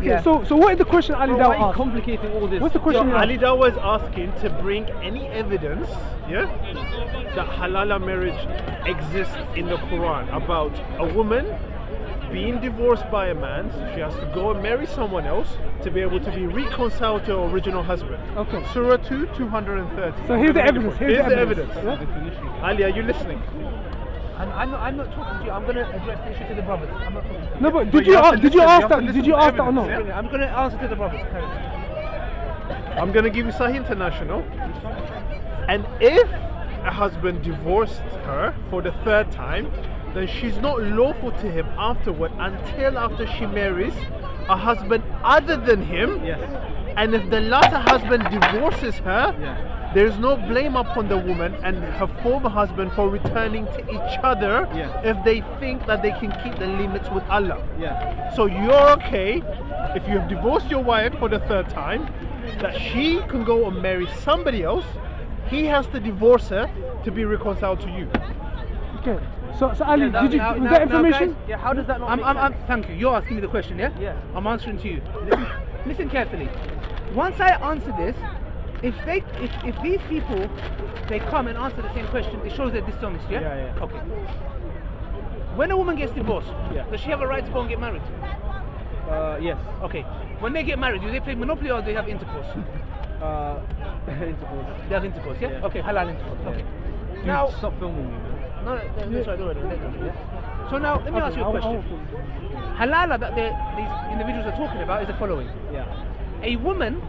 Okay, so what is the question Ali Dawa asked? Complicating all this. What's the question? Ali Dawa is asking to bring any evidence, that halala marriage exists in the Quran about a woman being divorced by a man, so she has to go and marry someone else to be able to be reconciled to her original husband. Okay. Surah 2, 230. So here's the evidence. Here's the evidence. Yeah? Ali, are you listening? I'm not talking to you. I'm going to address the issue to the brothers. I'm not talking to you. No, but did you ask that or not? I'm going to answer to the brothers. I'm going to give you Sahih International. And if a husband divorced her for the third time, then she's not lawful to him afterward until after she marries a husband other than him. Yes. And if the latter husband divorces her, there is no blame upon the woman and her former husband for returning to each other if they think that they can keep the limits with Allah. So you're okay if you have divorced your wife for the third time, that she can go and marry somebody else. He has to divorce her to be reconciled to you. Okay. So Ali, was that information? Guys, how does that not thank you. You're asking me the question, yeah? Yeah. I'm answering to you. Listen carefully. Once I answer this, if these people they come and answer the same question, it shows they're dishonest, yeah? Okay. When a woman gets divorced, does she have a right to go and get married? Yes. Okay. When they get married, do they play Monopoly or do they have intercourse? Intercourse. They have intercourse, yeah? Okay, halal intercourse. Okay. Dude, Now, stop filming me. no, that's right, yeah? So now, let me ask you a question. Halala that these individuals are talking about is the following. Yeah. A woman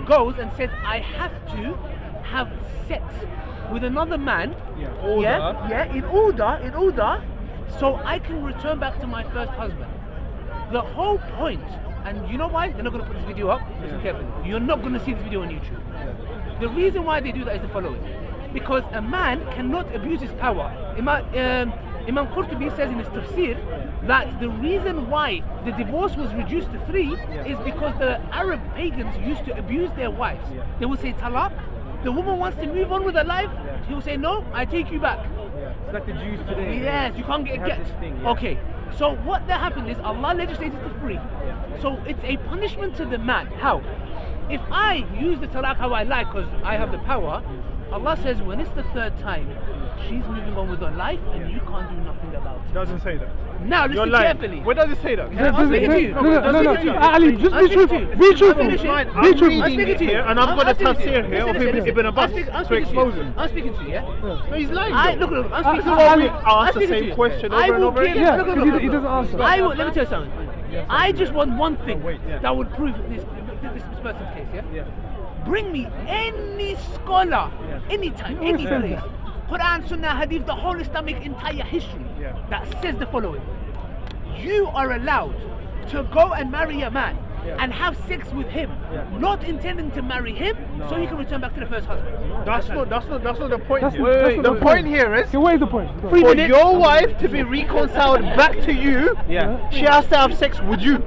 goes and says, I have to have sex with another man, in order, so I can return back to my first husband. The whole point, and you know why? They're not going to put this video up. Listen carefully. You're not going to see this video on YouTube. The reason why they do that is the following. Because a man cannot abuse his power. Imam Qurtubi says in his tafsir that the reason why the divorce was reduced to 3 is because the Arab pagans used to abuse their wives. They would say talaq. The woman wants to move on with her life. He will say, no, I take you back. It's like the Jews today. Yes, you can't get a get. Okay, so what that happened is Allah legislated to 3. So it's a punishment to the man. How? If I use the talaq how I like because I have the power, Allah says when it's the 3rd time, she's moving on with her life and you can't do nothing about it. Doesn't say that. Now listen carefully. Where does it say that? I'm speaking to you. No. Ali, just be truthful. Be truthful. I'm speaking to you. And I've got a tafsir here of Ibn Abbas to expose him. I'm speaking to you, yeah? No, he's lying. Look, I'm speaking to you. Ask the same question over and over again. Yeah, he doesn't answer. Let me tell you something. I just want one thing that would prove this person's case, yeah? Bring me any scholar, anytime, any place, Quran, Sunnah, Hadith, the whole Islamic entire history that says the following. You are allowed to go and marry a man and have sex with him, not intending to marry him, so you can return back to the first husband. That's not the point here. The point here is what is the point? For your wife to be reconciled back to you, she has to have sex with you.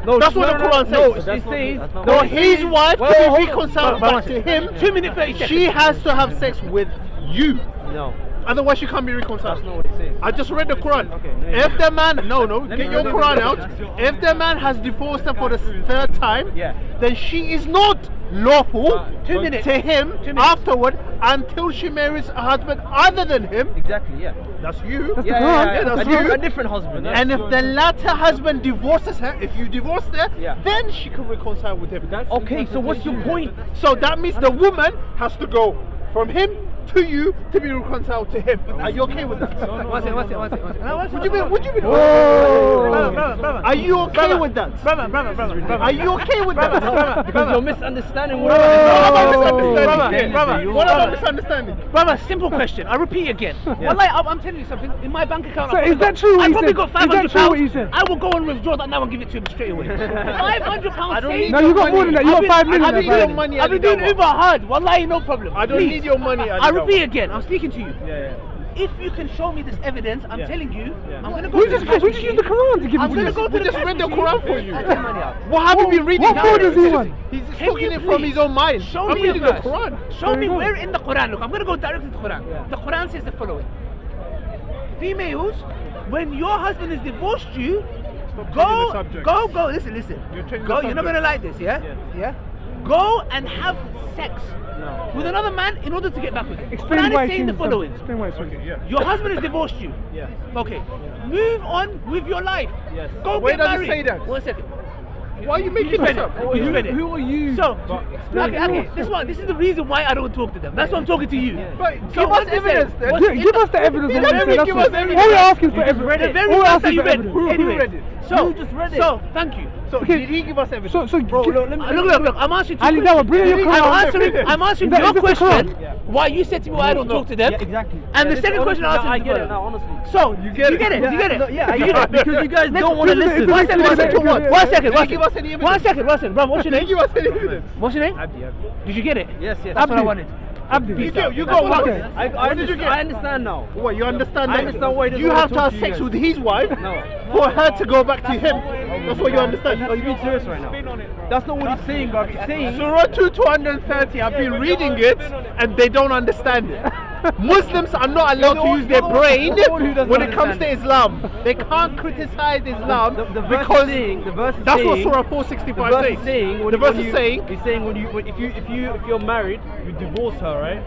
No, that's what the Quran says. It says no, his wife to be reconciled back to him, 2 minutes 30 seconds. she has to have sex with you. No. Otherwise she can't be reconciled. That's not what it says. I just read the Quran. Okay, if the man, get your Quran out. If the man has divorced her for the 3rd time, then she is not lawful 2 minutes. to him afterward until she marries a husband other than him. Exactly, yeah. That's you. That's that's you. A different husband. And if the latter husband divorces her, if you divorce her, then she can reconcile with him. Okay, so what's your point? So that means the woman has to go from him to you to be reconciled to him. Are you okay with that? One second. Would you be? Brother. Are you okay with that? Brother. Are you okay with that? Because you're misunderstanding what What am I misunderstanding? Brother, simple question. I repeat again. Wallahi, I'm telling you something. In my bank account, So is that true what I he probably said? got Is that true what he £500. said? I will go and withdraw that now and give it to him straight away. £500 saved. No, you got more than that. You got 5 million. I don't need your money. I've been doing Uber hard. Wallahi, no problem. I don't need your money. I repeat again. I'm speaking to you. If you can show me this evidence, I'm telling you, I'm going to go We just use the Quran to give I'm it going to to you. go to the just read the Quran for you. Take money out. What have you been reading? What more does he want? He's just Can talking you it from please his own mind. Show I'm me reading a the verse. Quran. Show me where in the Quran. Look, I'm going to go directly to the Quran. The Quran says the following. Females, when your husband has divorced you, Go, subject. go. Listen. You're changing Go. the You're not gonna like this, yeah? Yeah. Go and have sex with another man in order to get back with him. Explain Quran why is saying the it's following. Explain why it's Okay, yeah. Your husband has divorced you. Yeah. Okay. Move on with your life. Yes. Go Where get does it married. say that? 1 second. Why are you making this up? You read it. Who are you? So, okay, this is the reason why I don't talk to them. That's why I'm talking to you. But So give us what's it evidence say? then. What's Give us the evidence. He on what doesn't you say, give that's us all. evidence. All we're asking for The evidence. very All we're first that asking you for read. evidence. Anyway, read it? so You just read it. So, thank you. So Okay. did he give us evidence? So Bro, look, let me. Look. I'm answering two Ali, questions. Dawa, bring your Quran. I'm answering Is that your the question. Quran? Yeah. Why you said to me why I don't talk to them? Yeah, exactly. And the this- second question I honestly, asked I get you it now, honestly. So, You get it? You get it? No, yeah, I You get it because you guys don't want to Listen, listen. listen, One second. One Did he give us any evidence? One second. Bro, what's your Did he name? give us any evidence? What's your name? Abdi. Did you get it? Yes, yes. That's what I Abdi. wanted. Abdi. You got what? Okay. What did you get? I understand now. What, you understand I that? understand why he doesn't you wanna have to talk have to you sex guys. with his wife No. for her to go back to him. That's what you understand. Oh, you're being serious right now. That's not what he's saying, bro. He's saying. Surah 230, I've been reading it and they don't understand it. Muslims are not allowed to use their brain when it comes to Islam. They can't criticize Islam The verse because is saying, the verse is that's what saying, Surah the 465 verse says. is saying, The verse is saying, he's saying if you're married, you divorce her, right?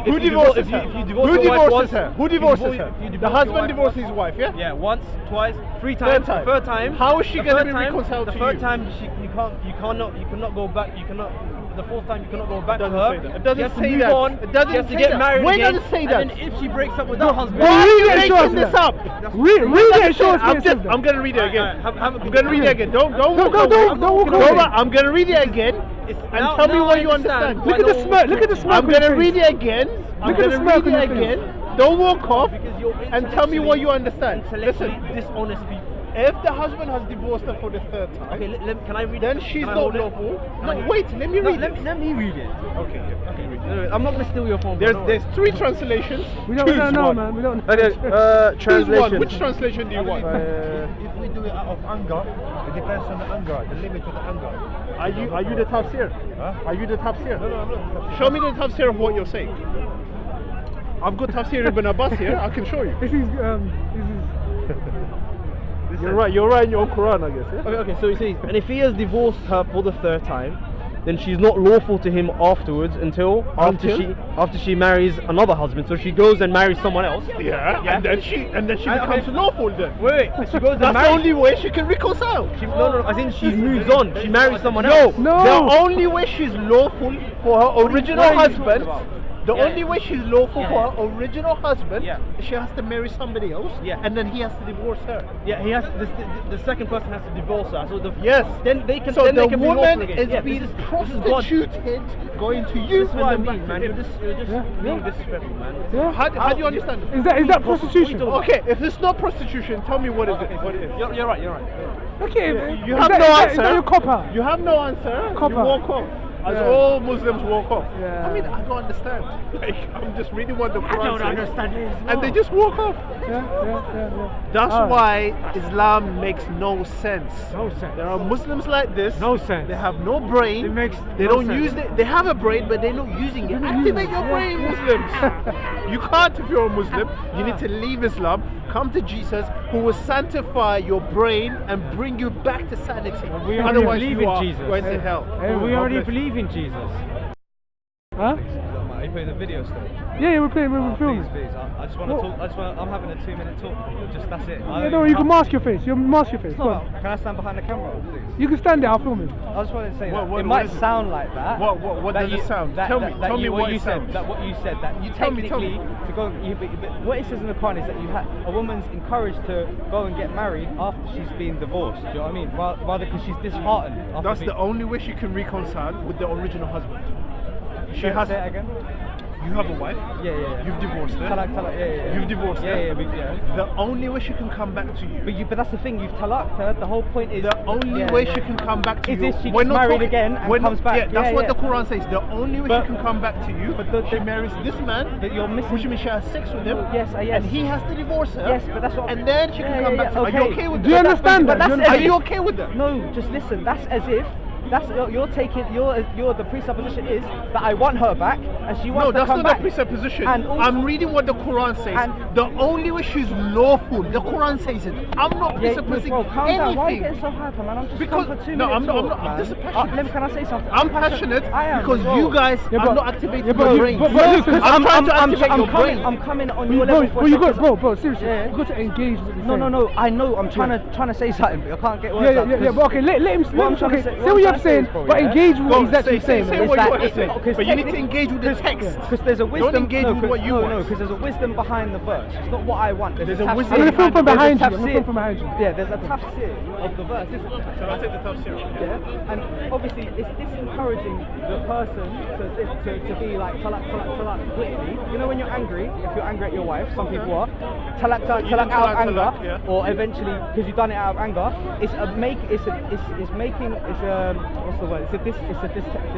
who divorces her? If you divorce Who your wife divorces once, her? Who if you divorces divorce- her? if you The divorce your husband wife divorces once- his wife, yeah? Yeah, once, twice, three Third times. time. The third time. How is she the gonna third be time- reconciled the to third you? time you cannot go back. You cannot. The fourth time you cannot go back to doesn't her. say that. It doesn't She has to say move that. on. It doesn't she has to say get that. married Where again. does it say and that? then if she breaks up with her husband, Why are you getting making shows this up. Read it, show us I'm where it says I'm that. gonna read it again. Have I'm gonna read it again. Don't Don't walk walk away. away. I'm gonna read it again and now- tell me now what I you understand. understand. Look at the smirk. Look at the smirk. I'm on your gonna face. read it again. I'm Look at the gonna smirk read on it your face. again. Don't walk off because you're and tell me what you intellectually- understand. Listen, Intellectually dishonest people. if the husband has divorced her for the third time, Okay, can I read then it? she's Can I not hold it? lawful. Can No, I- wait. Let me No, read it. let me read it. Okay. Okay, no, I'm not gonna steal your phone. bro, don't There's worry. three translations. We don't Choose know, one. man. We don't know. Okay, Choose one. translation. Which translation do you want? If we do it out of anger, it depends on the anger, the limit of the anger. Are you the tafsir? Huh? Are you the tafsir? No, I'm not. Show me the tafsir of what you're saying. I've got tafsir ibn Abbas here. I can show you. This is You're right. You're right in your own Quran, I guess. Yeah? Okay, so he says, and if he has divorced her for the third time, then she's not lawful to him afterwards until after she marries another husband. So she goes and marries someone else. Yeah. And then she becomes Okay. lawful then. Wait, she goes and That's the marries. only way she can reconcile. No, I think she moves on. She marries someone else. No. The only way she's lawful for her original What are you talking husband. about? The Yeah. only way she's lawful Yeah. for her original husband, Yeah. she has to marry somebody else, Yeah. and then he has to divorce her. Yeah, he has the second person has to divorce her. So Yes. then they can So then the they can be lawful woman again. is Yeah, being this is God. prostituted, going to you. This is what I and then mean, back man. to You're him. just Yeah. being disrespectful, man. Yeah. How do you understand this? Is that prostitution? Okay, if it's not prostitution, tell me what is it? What it is? You're right. You're right. Okay. You is have that- no is that- answer. Is that your cop out? You have no answer. Cop you out. walk off. As Yeah. all Muslims walk off. Yeah. I mean, I don't understand. Like, I'm just reading what the Quran I don't says, understand it as and they well. just walk off. Yeah. That's Alright. why Islam makes no sense. No sense. There are Muslims like this. No sense. They have no brain. It makes they no don't sense. use it. They have a brain, but they're not using it. Activate your brain, Muslims. You can't if you're a Muslim. You need to leave Islam. Come to Jesus, who will sanctify your brain and bring you back to sanity. we already Otherwise, believe you in are Jesus. going to hell. Hey, we already believe in Jesus. Huh? Are you playing the video still? Yeah, we're filming. Please. I just want to talk. I'm having a 2-minute talk. Just that's it. Yeah, no, you can mask your face. You mask your face. Go on. Can I stand behind the camera, please? You can stand there. I'll film it. I just wanted to say What- that what- it what might is it? sound like that. What that does it sound? That, Tell that, me. that Tell me you, what you it said. sounds. That what you said. That you Tell me. technically to go. But what it says in the Quran is that a woman's encouraged to go and get married after she's been divorced. Do you know what I mean? Rather because she's disheartened. After That's being, the only way she can reconcile with the original husband. She Say has. it again. You have a wife. Yeah. You've divorced her. Talak, yeah. You've divorced her. Yeah. The only way she can come back to you. But that's the thing. You've talaked her. The whole point is The only way she can come back to is you. if she we're gets not married talking- again and we're not- comes back. Yeah, that's Yeah, what yeah. the Quran says. The only way But- she can come back to you. but she marries this man. But you're missing. Which means she has sex with him. Yes, yes. And he has to divorce her. Yes, but that's what. And then she can Yeah, come yeah, back to you. okay. Are you okay with Do you that? understand that? But Do you that's Are understand? you okay with that? No, just listen. That's as if that's you're taking you're the presupposition is that I want her back and she wants to come back. No, that's not the presupposition. And also, I'm reading what the Quran says. And the only way she's lawful, the Quran says it. I'm not presupposing bro, calm anything. down. Why are you getting so hyper, man? I'm just Because for 2 no, minutes. I'm just passionate. Can I say something? I'm passionate I am because as well. you guys Yeah, are but- not activating yeah, but your you- brain. but I'm trying to activate your brain. I'm coming on your level for a second. Bro, seriously, Yeah. you got to engage with what you're No, saying. I know. I'm trying to say something, but I can't get words out. Yeah, but okay, let him What I'm trying to okay, say- say what what you I'm have trying saying, to say is, bro, but yeah? engage with Go, what he's actually say saying. what Is you that want to it- say, because but you need to technically- engage with the text. Because there's a wisdom. engage with what you want. because there's a wisdom behind the verse. It's not what I want. There's a tafsir. wisdom I'm gonna film from There's a behind you. I'm gonna tafsir. film from behind you. Yeah, there's a tafsir of the verse, isn't there? So I'll take the tafsir. Yeah, and obviously it's disencouraging the person to be like talak quickly. You know when you're angry, if you're angry at your wife, some people are talak out of anger, talak, yeah. or eventually because you've done it out of anger. It's making what's the word? It's a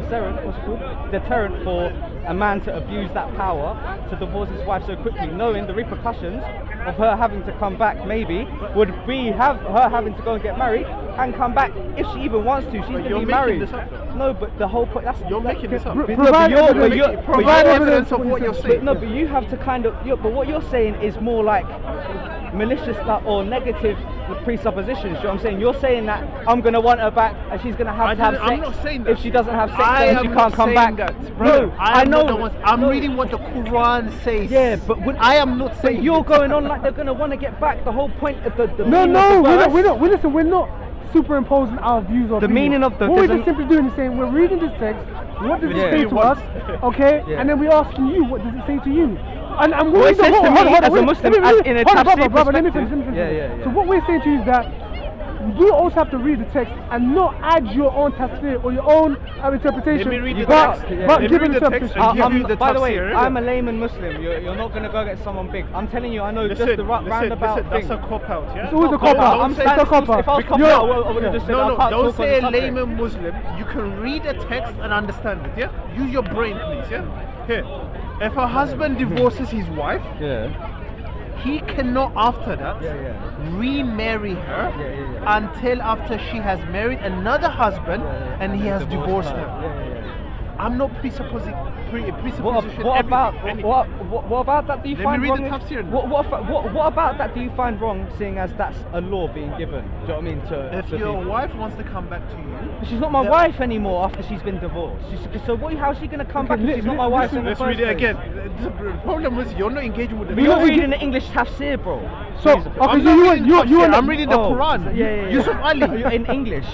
deterrent. What's it called? Deterrent for a man to abuse that power to divorce his wife so quickly, knowing the repercussions of her having to come back. Maybe would be have her having to go and get married and come back if she even wants to. She's going to you're be making married. this up, though. No, but the whole point. You're making this up. Provide evidence of what you're But saying. no, but you have to kind of. But what you're saying is more like malicious or negative presuppositions. You know what I'm saying? You're saying that I'm gonna want her back and she's gonna have to have sex. I'm not saying that. If she doesn't have sex, I then am she not can't come saying back. that, brother. No, I know. Not the one, I'm no, reading what the Quran says. Yeah, but I am not saying. But you're this. going on like they're gonna want to get back. The whole point of the No, meaning of the verse, we're not superimposing our views on The meaning of the- what we're there's just simply doing is saying we're reading this text. What does Yeah. it say to What- us? Okay, Yeah. and then we're asking you, what does it say to you? And What we're it says to me as a Muslim, in a hold on, tafsir brother, let me perspective. finish. Yeah. So what we're saying to you is that you also have to read the text and not add your own tafsir or your own interpretation. Let me read the but, text. but Let me give read it the text interpretation. and give you the by the way, tafsir. I'm a layman Muslim. You're not gonna go get someone big. I'm telling you, I know just the roundabout thing. That's a cop out, yeah? It's always a No, cop out. I'm It's saying a cop if I was out. cop out, I would have just said I No, can't don't talk on say the a subject. layman Muslim. You can read a text and understand it, yeah? Use your brain, please, yeah? Here. If a husband divorces his wife, Yeah. he cannot after that Yeah. remarry her Yeah. until after she has married another husband and he has divorced her. I'm not presupposing presupposition What about everything, what about that? Do you Let me find read wrong? the tafsir. What about that? Do you find wrong, seeing as that's a law being given? Do you know what I mean? If to your people? wife wants to come back to you, But she's not my the- wife anymore after she's been divorced. So how's she gonna come back if she's not my wife in the let's first read it place? again. The problem is you're not engaging with the But you're text. reading the English tafsir, bro. So, Jesus. okay, I'm so not you reading you tafsir, want I'm reading the Oh, Quran. Yeah. Yusuf Ali. In English.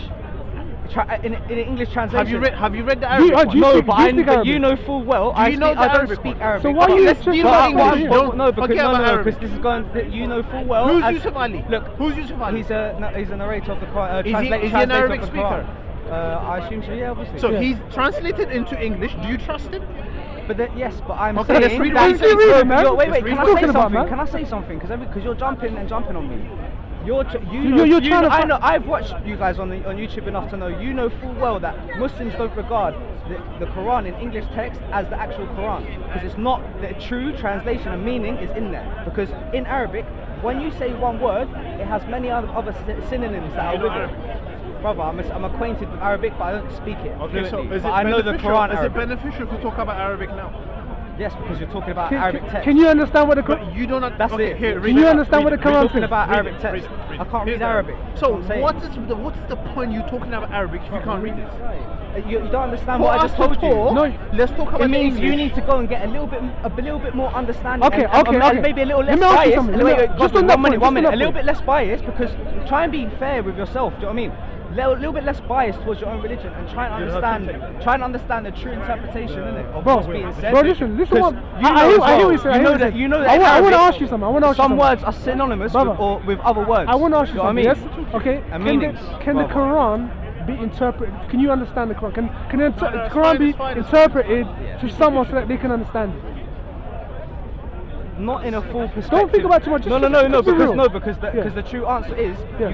In English translation. Have you read the Arabic one? do you No, speak- but do you I speak but Arabic? you know full well. Do you know the I don't Arabic speak one? Arabic. So why But you let's just do talk that. about English? Don't No, because forget about Arabic. because this is going. You know full well. Who's as- Yusuf Ali? Look, Who's Yusuf Ali? he's a narrator of the Quran. Is he an Arabic speaker? I assume so. Yeah, obviously. So Yeah. he's translated into English. Do you trust him? But yes, but I'm Okay, saying let's read that. what he says. Read it, man. Wait, Let's can read I what say he's talking about, something? man. Can I say something? Because you're jumping on me. You're You're trying to I know. I've watched you guys on YouTube enough to know. You know full well that Muslims don't regard the Quran in English text as the actual Quran, because it's not the true translation and meaning is in there. Because in Arabic, when you say one word, it has many other synonyms that are with it. Brother, I'm acquainted with Arabic, but I don't speak it Okay, so fluently. is But it I know the beneficial? Quran Is it Arabic. beneficial to talk about Arabic now? Yes, because you're talking about Arabic text. Can you understand what the But you don't. That's okay, it. Here, Can read you it. understand what Read the it. Quran We're says? talking about Read Arabic it, text. read it, I can't Here's read Arabic. So That's what I'm what's the point you talking about Arabic if you can't read this? You don't understand For what I us just to told you. talk, No, let's talk about It means English. you need to go and get a little bit more understanding. Okay, and okay. maybe a little Let less me ask you biased. something. Wait, Just Godwin, on that 1 minute, point, 1 just on minute. that A little point. bit less biased, because try and be fair with yourself. Do you know what I mean? A little bit less biased towards your own religion and try and understand the true interpretation, innit, of Bro, what's being said. bro, listen what Because I hear what you're saying. you know that I want to Arabic, ask you something. I want to ask you some something. words are synonymous Brother, with other words. I want to ask you know what something. I mean? Yes. Okay. And Can meanings, the brother. Quran be interpreted? Can you understand the Quran? Can the no, it's Quran fine, be it's fine, it's interpreted to someone so that they can understand it? Not in a full perspective. Don't think about too much. No, just be real. because Yeah. the true answer is Yeah.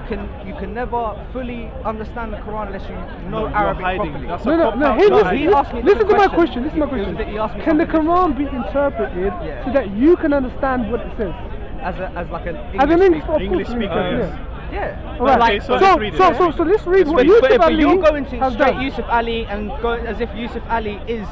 you can never fully understand the Quran unless you know No, you're Arabic hiding. properly. That's No. No, Hey, he asked me listen the to my question. question. Listen to my He question. asked me Can the something Quran be interpreted Yeah. so that you can understand what it says? as like an As an English English speaker. English speaker, yeah. yes. Yeah. Alright, Like, so so, let's read it. so let's read what but Yusuf if Ali you're going to has straight done. Yusuf Ali and go as if Yusuf Ali is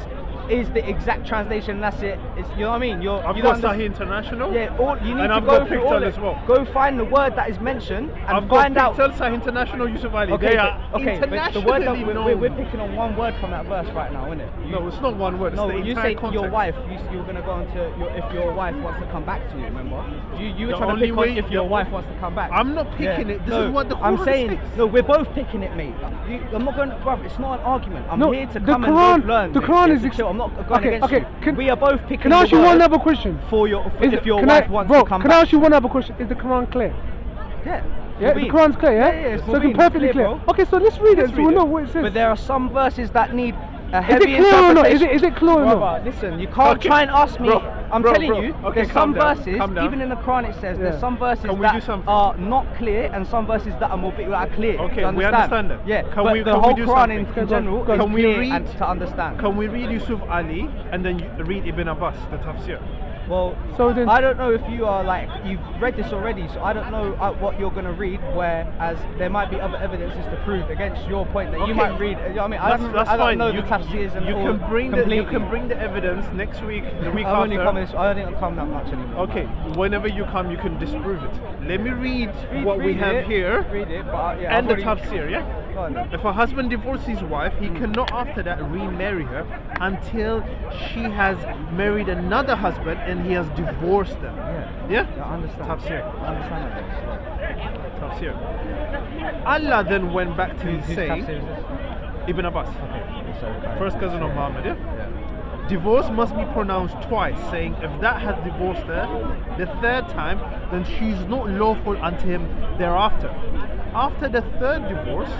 the exact translation, and that's it. It's, you know what I mean? I've you got don't Sahih International. Yeah, you need and to I've go got through Pictel all as well. Go find the word that is mentioned and I've find got out. Pictel, Sahih International, Yusuf Ali. Okay, They are but the word that internationally known. we're picking on one word from that verse right now, isn't it? No, it's not one word. It's No, the you entire say context. your wife. You're gonna go into if your wife wants to come back to you. Remember, you were The trying to only pick way- on if your wife wants to come back. I'm not picking it. This no, is what the I'm Quran saying. says. No, we're both picking it, mate. I'm not going, bruv. It's not an argument. I'm No, here to the come and Quran- both learn. the mate. Quran Yeah, is to chill. I'm not going okay, against okay, you. We are both picking. Can I ask the you one word other question? for your if your Can wife I, wants bro, to come can back? I ask you one other question? Is the Quran clear? Yeah. Yeah, the Mubin. Quran's clear, yeah? Yeah, it's so it's Mubin, perfectly it's clear. bro. Okay, so let's read Let's it so read we it. know what it says. But there are some verses that need a Is heavy it clear or not? interpretation. Is it clear or not? Brother, listen, you can't Okay. try and ask me. Bro, I'm bro, telling bro. you, Okay, there's calm some down, verses, calm down. even in the Quran it says, Yeah. there's some verses Can we do that something? are not clear and some verses that are more that are clear. Okay, Do you we understand that. Yeah, Can but we- the can we whole do Quran something? in Okay, go on, general go on. is Can we clear read- and to understand. Can we read Yusuf Ali and then read Ibn Abbas, the tafsir? Well, So then- I don't know if you are like you've read this already, so I don't know what you're gonna read. Whereas there might be other evidences to prove against your point that you Okay. might read. You know what I mean? I don't, That's I don't fine. know you, the tafsirs and you all can bring completely. you can bring the evidence next week, the week I'm only after. coming. I don't think I'll come that much anymore. Okay, whenever you come, you can disprove it. Let me read what we Read have it, here Read it, but yeah, and I've the already- tafsir, yeah? Go on then. If a husband divorces his wife, he cannot after that remarry her until she has married another husband and he has divorced them. Yeah. Yeah? I understand. Tafsir. I understand that. Tafsir. Allah then went back to Whose saying, tafsir is this? Ibn Abbas, Okay, so, first cousin of Muhammad, yeah? Yeah. Divorce must be pronounced twice, saying if that has divorced her the third time, then she's not lawful unto him thereafter. After the third divorce,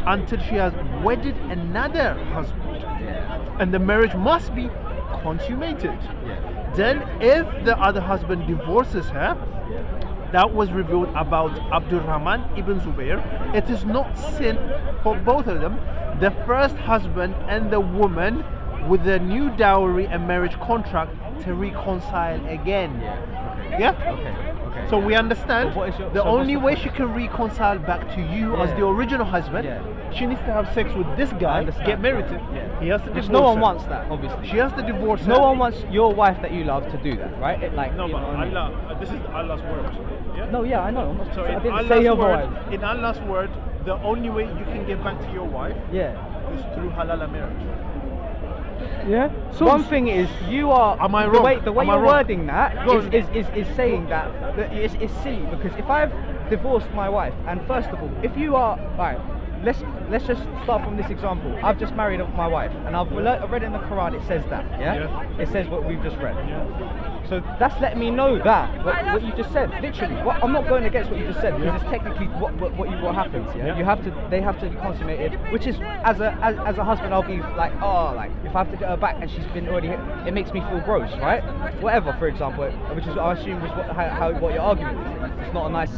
until she has wedded another husband, and the marriage must be consummated. Then, if the other husband divorces her, that was revealed about Abdurrahman ibn Zubair, it is not sin for both of them, the first husband and the woman, with a new dowry and marriage contract, to reconcile again. Yeah? Okay. So we understand But what is your- the so what's only the way point? she can reconcile back to you as Yeah. the original husband, Yeah. she needs to have sex with this I guy, understand. get married to him. Yeah. He has to divorce Which no one her. wants that, obviously. She has to divorce No her. one wants your wife that you love to do that, right? Like No, you but know what I mean? Allah, this is Allah's word. Yeah? No, yeah, I know. I'm not, So I in didn't Allah's say word, otherwise. in Allah's word, the only way you can get back to your wife Yeah. is through halal marriage. Yeah? So One thing is, you are. Am I the wrong? way, the way Am I you're wrong? wording that Go is, on. is saying that it's silly because if I've divorced my wife, and first of all, if you are right, let's just start from this example. I've just married my wife, and I've read in the Quran it says that. Yeah. It says what we've just read. So that's letting me know that what you just said, literally. I'm not going against what you just said because it's technically what happens. Yeah? They have to be consummated. Which is as a husband, I'll be like, oh, like if I have to get her back and she's been already hit, it makes me feel gross, right? Whatever, for example, which is I assume was what your argument is. It's not a nice.